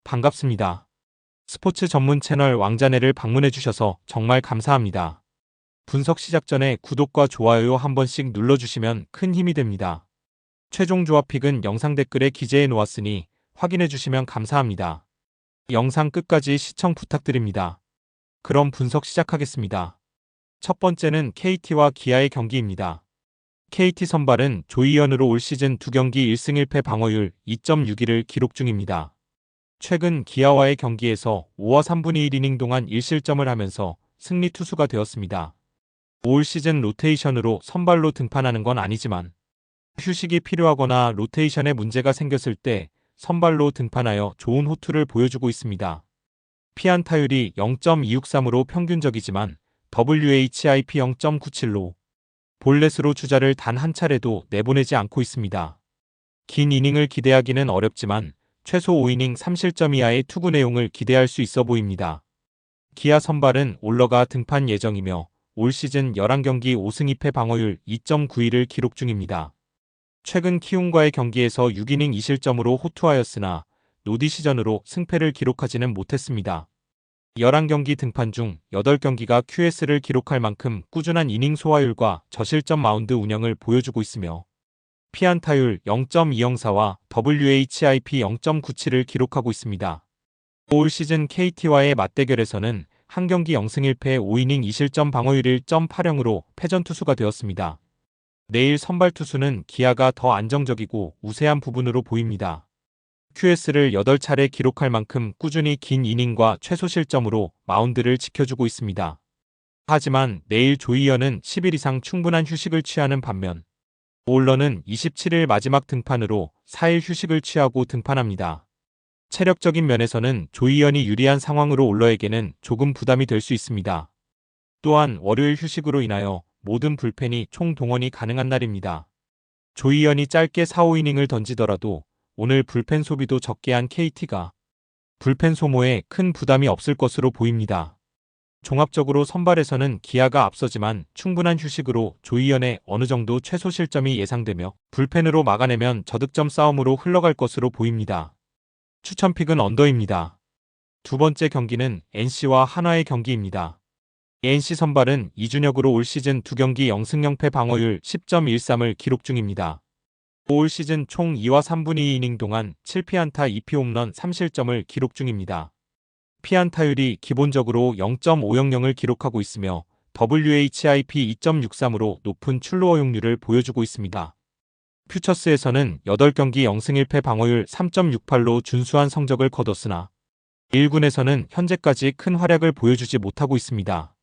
반갑습니다. 스포츠 전문 채널 왕자네를 방문해주셔서 정말 감사합니다. 분석 시작 전에 구독과 좋아요 한 번씩 눌러주시면 큰 힘이 됩니다. 최종 조합픽은 영상 댓글에 기재해 놓았으니 확인해주시면 감사합니다. 영상 끝까지 시청 부탁드립니다. 그럼 분석 시작하겠습니다. 첫 번째는 KT와 기아의 경기입니다. KT 선발은 조이현으로 올 시즌 2경기 1승 1패 방어율 2.61을 기록 중입니다. 최근 기아와의 경기에서 5와 3분의 1이닝 동안 1실점을 하면서 승리 투수가 되었습니다. 올 시즌 로테이션으로 선발로 등판하는 건 아니지만 휴식이 필요하거나 로테이션에 문제가 생겼을 때 선발로 등판하여 좋은 호투를 보여주고 있습니다. 피안타율이 0.263으로 평균적이지만 WHIP 0.97로 볼넷으로 주자를 단 한 차례도 내보내지 않고 있습니다. 긴 이닝을 기대하기는 어렵지만 최소 5이닝 3실점 이하의 투구 내용을 기대할 수 있어 보입니다. 기아 선발은 올러가 등판 예정이며 올 시즌 11경기 5승 2패 방어율 2.91을 기록 중입니다. 최근 키움과의 경기에서 6이닝 2실점으로 호투하였으나 노디시전으로 승패를 기록하지는 못했습니다. 11경기 등판 중 8경기가 QS를 기록할 만큼 꾸준한 이닝 소화율과 저실점 마운드 운영을 보여주고 있으며 피안타율 0.204와 WHIP 0.97을 기록하고 있습니다. 올 시즌 KT와의 맞대결에서는 한 경기 0승 1패 5이닝 2실점 방어율 1.80으로 패전 투수가 되었습니다. 내일 선발 투수는 기아가 더 안정적이고 우세한 부분으로 보입니다. QS를 8차례 기록할 만큼 꾸준히 긴 이닝과 최소 실점으로 마운드를 지켜주고 있습니다. 하지만 내일 조이현은 10일 이상 충분한 휴식을 취하는 반면 올러는 27일 마지막 등판으로 4일 휴식을 취하고 등판합니다. 체력적인 면에서는 조이현이 유리한 상황으로 올러에게는 조금 부담이 될 수 있습니다. 또한 월요일 휴식으로 인하여 모든 불펜이 총동원이 가능한 날입니다. 조이현이 짧게 4, 5이닝을 던지더라도 오늘 불펜 소비도 적게 한 KT가 불펜 소모에 큰 부담이 없을 것으로 보입니다. 종합적으로 선발에서는 기아가 앞서지만 충분한 휴식으로 조이현의 어느 정도 최소 실점이 예상되며 불펜으로 막아내면 저득점 싸움으로 흘러갈 것으로 보입니다. 추천픽은 언더입니다. 두 번째 경기는 NC와 한화의 경기입니다. NC 선발은 이준혁으로 올 시즌 2경기 0승 0패 방어율 10.13을 기록 중입니다. 올 시즌 총 2와 3분의 2이닝 동안 7피안타 2피 홈런 3실점을 기록 중입니다. 피안타율이 기본적으로 0.500을 기록하고 있으며 WHIP 2.63으로 높은 출루 허용률을 보여주고 있습니다. 퓨처스에서는 8경기 0승 1패 방어율 3.68로 준수한 성적을 거뒀으나 1군에서는 현재까지 큰 활약을 보여주지 못하고 있습니다.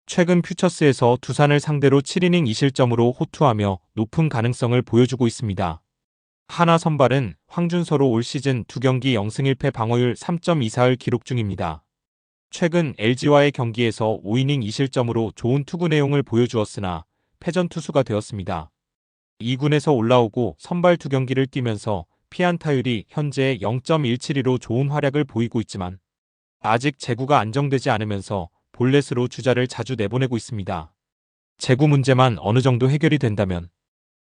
최근 퓨처스에서 두산을 상대로 7이닝 2실점으로 호투하며 높은 가능성을 보여주고 있습니다. 한화 선발은 황준서로 올 시즌 2경기 0승 1패 방어율 3.24를 기록 중입니다. 최근 LG와의 경기에서 5이닝 2실점으로 좋은 투구 내용을 보여주었으나 패전 투수가 되었습니다. 2군에서 올라오고 선발 2경기를 뛰면서 피안타율이 현재 0.172로 좋은 활약을 보이고 있지만 아직 제구가 안정되지 않으면서 볼넷으로 주자를 자주 내보내고 있습니다. 제구 문제만 어느 정도 해결이 된다면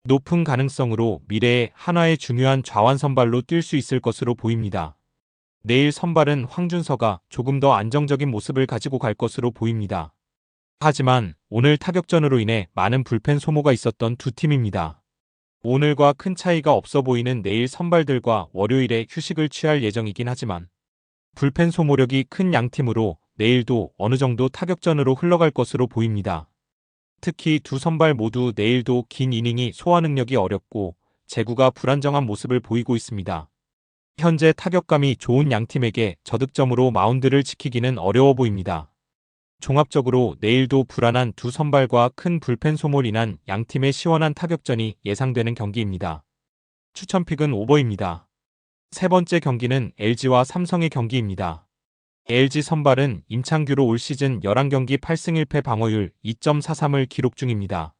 높은 가능성으로 미래의 한화의 중요한 좌완 선발로 뛸 수 있을 것으로 보입니다. 내일 선발은 황준서가 조금 더 안정적인 모습을 가지고 갈 것으로 보입니다. 하지만 오늘 타격전으로 인해 많은 불펜 소모가 있었던 두 팀입니다. 오늘과 큰 차이가 없어 보이는 내일 선발들과 월요일에 휴식을 취할 예정이긴 하지만 불펜 소모력이 큰 양팀으로 내일도 어느 정도 타격전으로 흘러갈 것으로 보입니다. 특히 두 선발 모두 내일도 긴 이닝이 소화 능력이 어렵고 제구가 불안정한 모습을 보이고 있습니다. 현재 타격감이 좋은 양팀에게 저득점으로 마운드를 지키기는 어려워 보입니다. 종합적으로 내일도 불안한 두 선발과 큰 불펜 소모로 인한 양팀의 시원한 타격전이 예상되는 경기입니다. 추천픽은 오버입니다. 세 번째 경기는 LG와 삼성의 경기입니다. LG 선발은 임창규로 올 시즌 11경기 8승 1패 방어율 2.43을 기록 중입니다.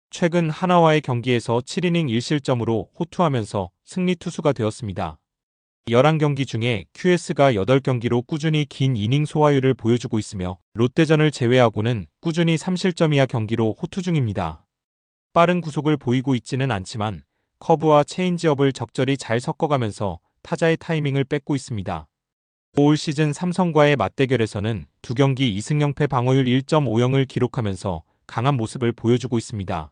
최근 하나와의 경기에서 7이닝 1실점으로 호투하면서 승리 투수가 되었습니다. 11경기 중에 QS가 8경기로 꾸준히 긴 이닝 소화율을 보여주고 있으며 롯데전을 제외하고는 꾸준히 3실점 이하 경기로 호투 중입니다. 빠른 구속을 보이고 있지는 않지만 커브와 체인지업을 적절히 잘 섞어가면서 타자의 타이밍을 뺏고 있습니다. 올 시즌 삼성과의 맞대결에서는 두 경기 2승 0패 방어율 1.50을 기록하면서 강한 모습을 보여주고 있습니다.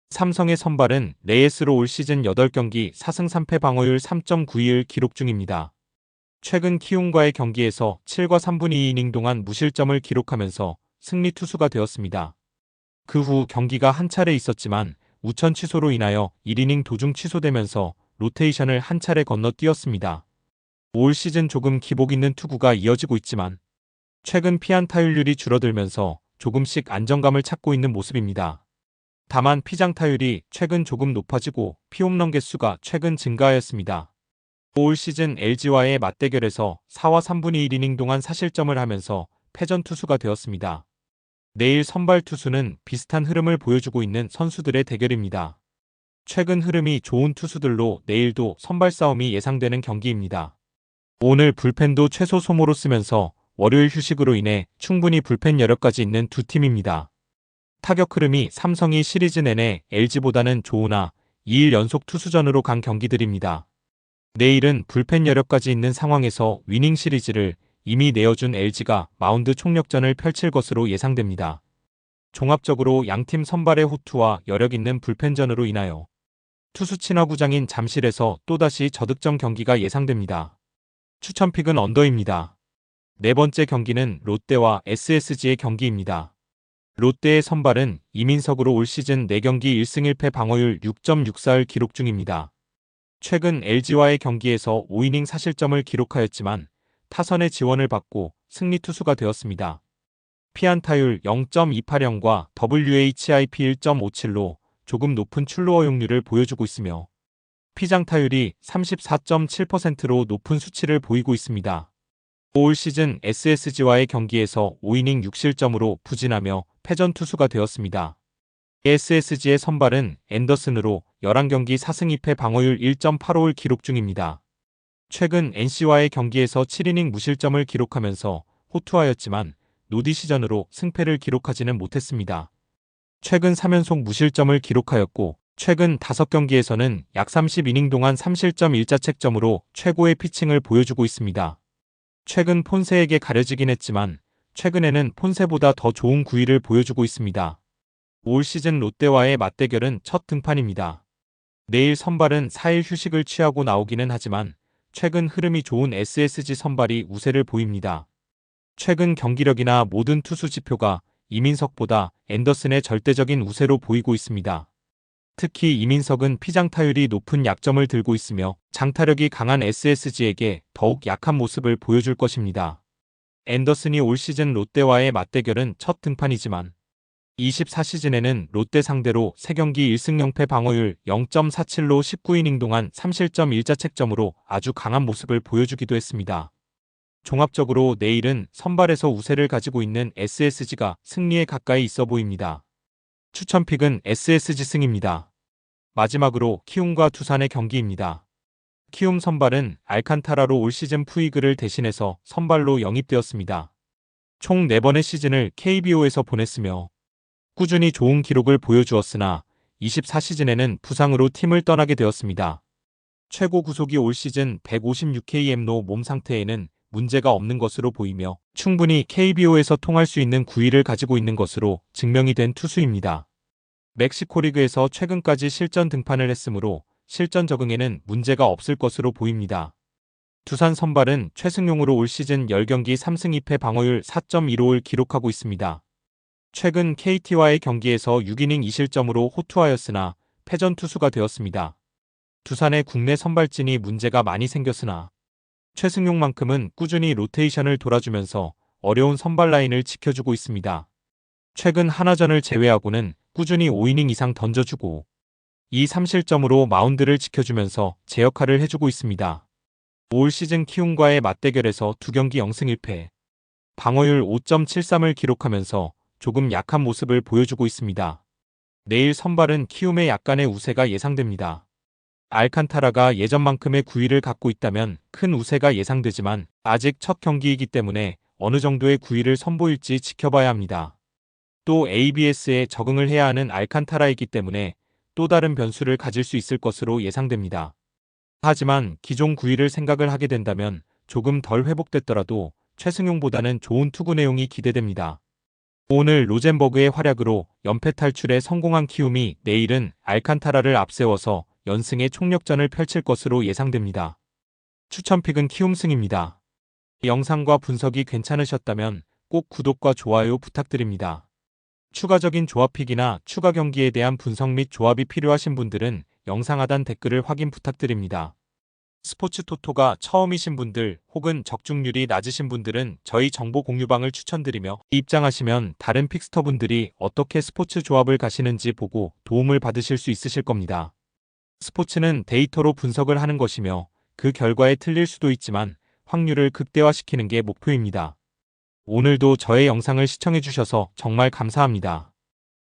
삼성의 선발은 레이스로 올 시즌 8경기 4승 3패 방어율 3.92를 기록 중입니다. 최근 키움과의 경기에서 7과 3분의 2이닝 동안 무실점을 기록하면서 승리 투수가 되었습니다. 그 후 경기가 한 차례 있었지만 우천 취소로 인하여 1이닝 도중 취소되면서 로테이션을 한 차례 건너뛰었습니다. 올 시즌 조금 기복 있는 투구가 이어지고 있지만 최근 피안타율률이 줄어들면서 조금씩 안정감을 찾고 있는 모습입니다. 다만 피장타율이 최근 조금 높아지고 피홈런 개수가 최근 증가하였습니다. 올 시즌 LG와의 맞대결에서 4와 3분의 1이닝 동안 사실점을 하면서 패전 투수가 되었습니다. 내일 선발 투수는 비슷한 흐름을 보여주고 있는 선수들의 대결입니다. 최근 흐름이 좋은 투수들로 내일도 선발 싸움이 예상되는 경기입니다. 오늘 불펜도 최소 소모로 쓰면서 월요일 휴식으로 인해 충분히 불펜 여력까지 있는 두 팀입니다. 타격 흐름이 삼성이 시리즈 내내 LG보다는 좋으나 2일 연속 투수전으로 간 경기들입니다. 내일은 불펜 여력까지 있는 상황에서 위닝 시리즈를 이미 내어준 LG가 마운드 총력전을 펼칠 것으로 예상됩니다. 종합적으로 양팀 선발의 호투와 여력 있는 불펜전으로 인하여 투수 친화구장인 잠실에서 또다시 저득점 경기가 예상됩니다. 추천픽은 언더입니다. 네 번째 경기는 롯데와 SSG의 경기입니다. 롯데의 선발은 이민석으로 올 시즌 4경기 1승 1패 방어율 6.64를 기록 중입니다. 최근 LG와의 경기에서 5이닝 사실점을 기록하였지만 타선의 지원을 받고 승리 투수가 되었습니다. 피안타율 0.280과 WHIP 1.57로 조금 높은 출루 허용률을 보여주고 있으며 피장타율이 34.7%로 높은 수치를 보이고 있습니다. 올 시즌 SSG와의 경기에서 5이닝 6실점으로 부진하며 패전 투수가 되었습니다. SSG의 선발은 앤더슨으로 11경기 4승 2패 방어율 1.85를 기록 중입니다. 최근 NC와의 경기에서 7이닝 무실점을 기록하면서 호투하였지만 노디 시전으로 승패를 기록하지는 못했습니다. 최근 3연속 무실점을 기록하였고 최근 5경기에서는 약 30이닝 동안 3실점 1자책점으로 최고의 피칭을 보여주고 있습니다. 최근 폰세에게 가려지긴 했지만 최근에는 폰세보다 더 좋은 구위를 보여주고 있습니다. 올 시즌 롯데와의 맞대결은 첫 등판입니다. 내일 선발은 4일 휴식을 취하고 나오기는 하지만 최근 흐름이 좋은 SSG 선발이 우세를 보입니다. 최근 경기력이나 모든 투수 지표가 이민석보다 앤더슨의 절대적인 우세로 보이고 있습니다. 특히 이민석은 피장타율이 높은 약점을 들고 있으며 장타력이 강한 SSG에게 더욱 약한 모습을 보여줄 것입니다. 앤더슨이 올 시즌 롯데와의 맞대결은 첫 등판이지만 24시즌에는 롯데 상대로 3경기 1승 0패 방어율 0.47로 19이닝 동안 3실점 1자책점으로 아주 강한 모습을 보여주기도 했습니다. 종합적으로 내일은 선발에서 우세를 가지고 있는 SSG가 승리에 가까이 있어 보입니다. 추천픽은 SSG 승입니다. 마지막으로 키움과 두산의 경기입니다. 키움 선발은 알칸타라로 올 시즌 푸이그를 대신해서 선발로 영입되었습니다. 총 4번의 시즌을 KBO에서 보냈으며 꾸준히 좋은 기록을 보여주었으나 24시즌에는 부상으로 팀을 떠나게 되었습니다. 최고 구속이 올 시즌 156km로 몸 상태에는 문제가 없는 것으로 보이며 충분히 KBO에서 통할 수 있는 구위를 가지고 있는 것으로 증명이 된 투수입니다. 멕시코 리그에서 최근까지 실전 등판을 했으므로 실전 적응에는 문제가 없을 것으로 보입니다. 두산 선발은 최승용으로 올 시즌 10경기 3승 2패 방어율 4.15를 기록하고 있습니다. 최근 KT와의 경기에서 6이닝 2실점으로 호투하였으나 패전 투수가 되었습니다. 두산의 국내 선발진이 문제가 많이 생겼으나 최승용만큼은 꾸준히 로테이션을 돌아주면서 어려운 선발 라인을 지켜주고 있습니다. 최근 하나전을 제외하고는 꾸준히 5이닝 이상 던져주고 2, 3실점으로 마운드를 지켜주면서 제 역할을 해주고 있습니다. 올 시즌 키움과의 맞대결에서 2경기 0승 1패, 방어율 5.73을 기록하면서 조금 약한 모습을 보여주고 있습니다. 내일 선발은 키움의 약간의 우세가 예상됩니다. 알칸타라가 예전만큼의 구위를 갖고 있다면 큰 우세가 예상되지만 아직 첫 경기이기 때문에 어느 정도의 구위를 선보일지 지켜봐야 합니다. 또 ABS에 적응을 해야 하는 알칸타라이기 때문에 또 다른 변수를 가질 수 있을 것으로 예상됩니다. 하지만 기존 구위를 생각을 하게 된다면 조금 덜 회복됐더라도 최승용보다는 좋은 투구 내용이 기대됩니다. 오늘 로젠버그의 활약으로 연패 탈출에 성공한 키움이 내일은 알칸타라를 앞세워서 연승의 총력전을 펼칠 것으로 예상됩니다. 추천픽은 키움승입니다. 영상과 분석이 괜찮으셨다면 꼭 구독과 좋아요 부탁드립니다. 추가적인 조합픽이나 추가 경기에 대한 분석 및 조합이 필요하신 분들은 영상 하단 댓글을 확인 부탁드립니다. 스포츠 토토가 처음이신 분들 혹은 적중률이 낮으신 분들은 저희 정보 공유방을 추천드리며 입장하시면 다른 픽스터분들이 어떻게 스포츠 조합을 가시는지 보고 도움을 받으실 수 있으실 겁니다. 스포츠는 데이터로 분석을 하는 것이며 그 결과에 틀릴 수도 있지만 확률을 극대화시키는 게 목표입니다. 오늘도 저의 영상을 시청해주셔서 정말 감사합니다.